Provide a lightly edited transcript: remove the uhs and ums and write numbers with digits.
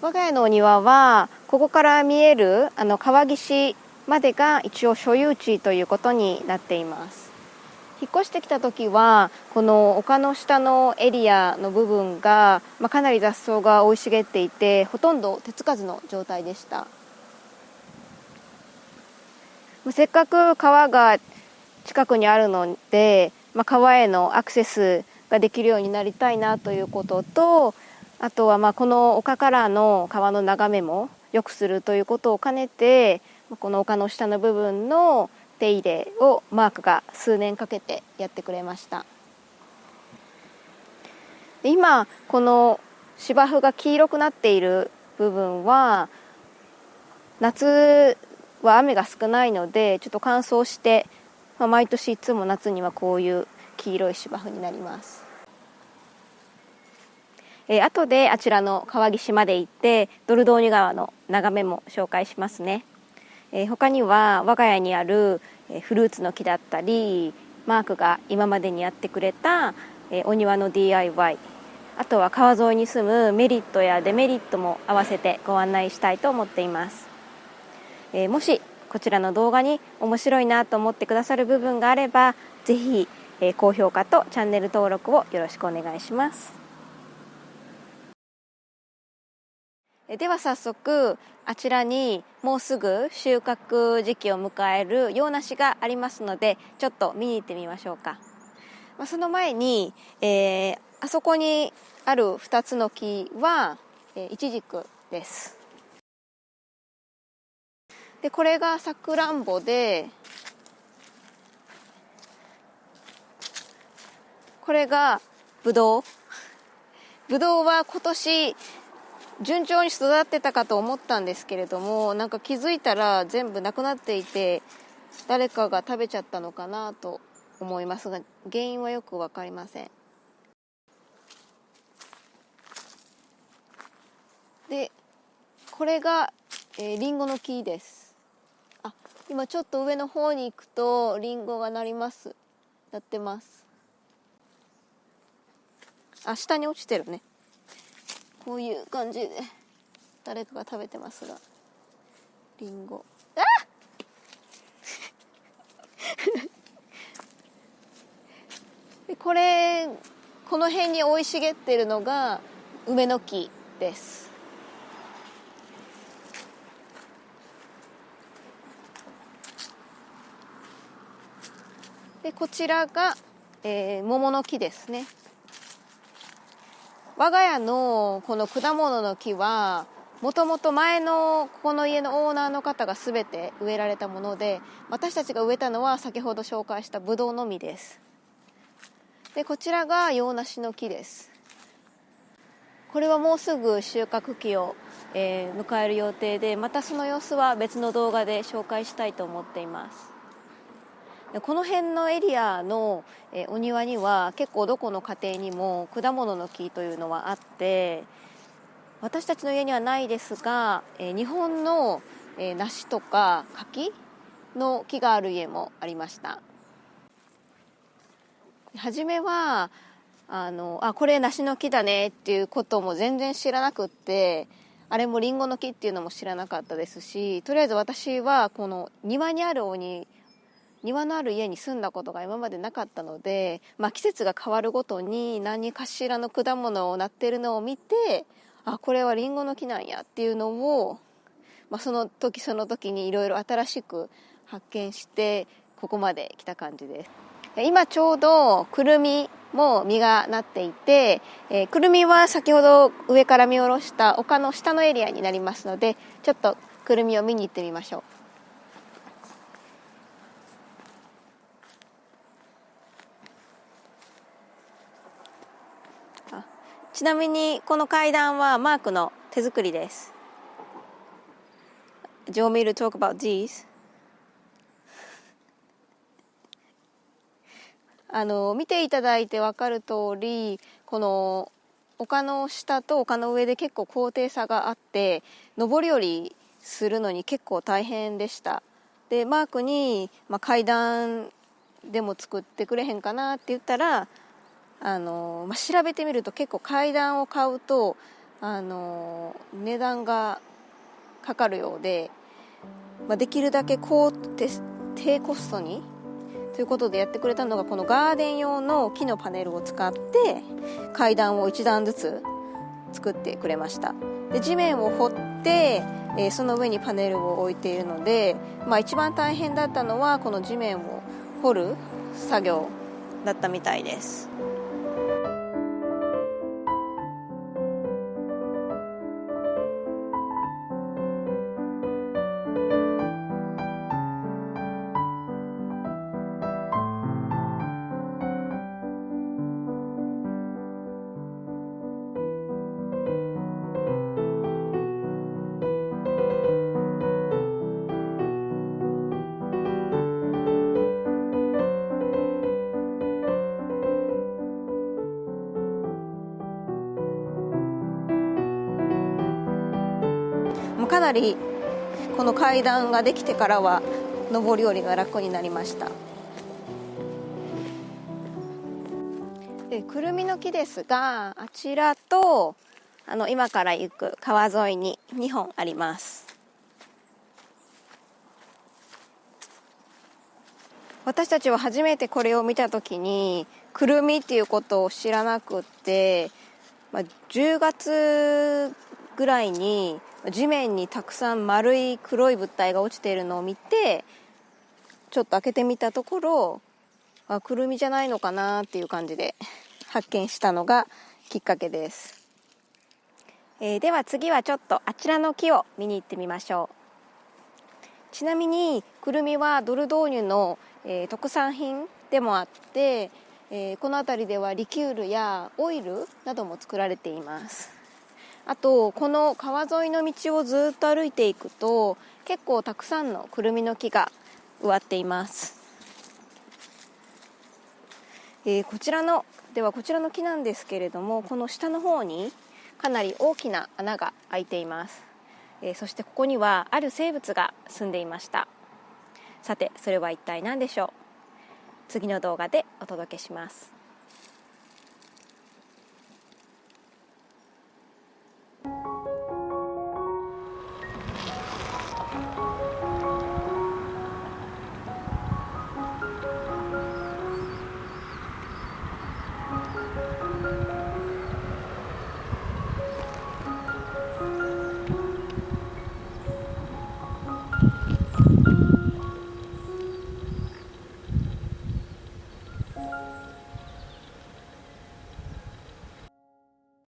我が家のお庭はここから見える川岸までが一応所有地ということになっています。引っ越してきた時はこの丘の下のエリアの部分が、かなり雑草が生い茂っていて、ほとんど手つかずの状態でした。せっかく川が近くにあるので、川へのアクセスができるようになりたいなということと、あとはこの丘からの川の眺めも良くするということを兼ねて、この丘の下の部分の手入れをマークが数年かけてやってくれました。今この芝生が黄色くなっている部分は夏は雨が少ないのでちょっと乾燥して、毎年いつも夏にはこういう黄色い芝生になります。後であちらの川岸まで行ってドルドーニュ川の眺めも紹介しますね。他には我が家にあるフルーツの木だったり、マークが今までにやってくれたお庭の DIY、 あとは川沿いに住むメリットやデメリットも合わせてご案内したいと思っています。もしこちらの動画に面白いなと思ってくださる部分があれば、ぜひ高評価とチャンネル登録をよろしくお願いします。では早速あちらにもうすぐ収穫時期を迎える洋梨がありますので、ちょっと見に行ってみましょうか。その前に、あそこにある2つの木はイチジクです。でこれがさくらんぼで、これがぶどう。ぶどうは今年順調に育ってたかと思ったんですけれども、なんか気づいたら全部なくなっていて、誰かが食べちゃったのかなと思いますが、原因はよく分かりません。でこれが、リンゴの木です。今ちょっと上の方に行くとリンゴがなってます。下に落ちてるね。こういう感じで誰かが食べてますが、リンゴでこの辺に生い茂っているのが梅の木です。でこちらが、桃の木ですね。我が家のこの果物の木はもともと前のここの家のオーナーの方が全て植えられたもので、私たちが植えたのは先ほど紹介したブドウのみです。でこちらが洋梨の木です。これはもうすぐ収穫期を、迎える予定で、またその様子は別の動画で紹介したいと思っています。この辺のエリアのお庭には結構どこの家庭にも果物の木というのはあって、私たちの家にはないですが、日本の梨とか柿の木がある家もありました。初めはこれ梨の木だねっていうことも全然知らなくって、あれもリンゴの木っていうのも知らなかったですし、とりあえず私はこの庭のある家に住んだことが今までなかったので、季節が変わるごとに何かしらの果物をなっているのを見て、これはリンゴの木なんやっていうのを、その時その時にいろいろ新しく発見してここまで来た感じです。今ちょうどくるみも実がなっていて、くるみは先ほど上から見下ろした丘の下のエリアになりますので、ちょっとくるみを見に行ってみましょう。ちなみにこの階段はマークの手作りです。Do you want me to talk about these? 見ていただいて分かる通り、この丘の下と丘の上で結構高低差があって、上り下りするのに結構大変でした。でマークに、階段でも作ってくれへんかなって言ったら、調べてみると結構階段を買うと値段がかかるようで、できるだけ低コストにということでやってくれたのが、このガーデン用の木のパネルを使って階段を1段ずつ作ってくれました。で地面を掘って、その上にパネルを置いているので、一番大変だったのはこの地面を掘る作業だったみたいです。かなりこの階段ができてからは上り下りが楽になりました。くるみの木ですが、あちらと今から行く川沿いに2本あります。私たちは初めてこれを見た時にくるみっていうことを知らなくって、10月ぐらいに地面にたくさん丸い黒い物体が落ちているのを見て、ちょっと開けてみたところ、くるみじゃないのかなっていう感じで発見したのがきっかけです。では次はちょっとあちらの木を見に行ってみましょう。ちなみにくるみはドルドーニュの、特産品でもあって、この辺りではリキュールやオイルなども作られています。あとこの川沿いの道をずっと歩いていくと結構たくさんのくるみの木が植わっています。こちらの木なんですけれども、この下の方にかなり大きな穴が開いています。そしてここにはある生物が住んでいました。さてそれは一体何でしょう。次の動画でお届けします。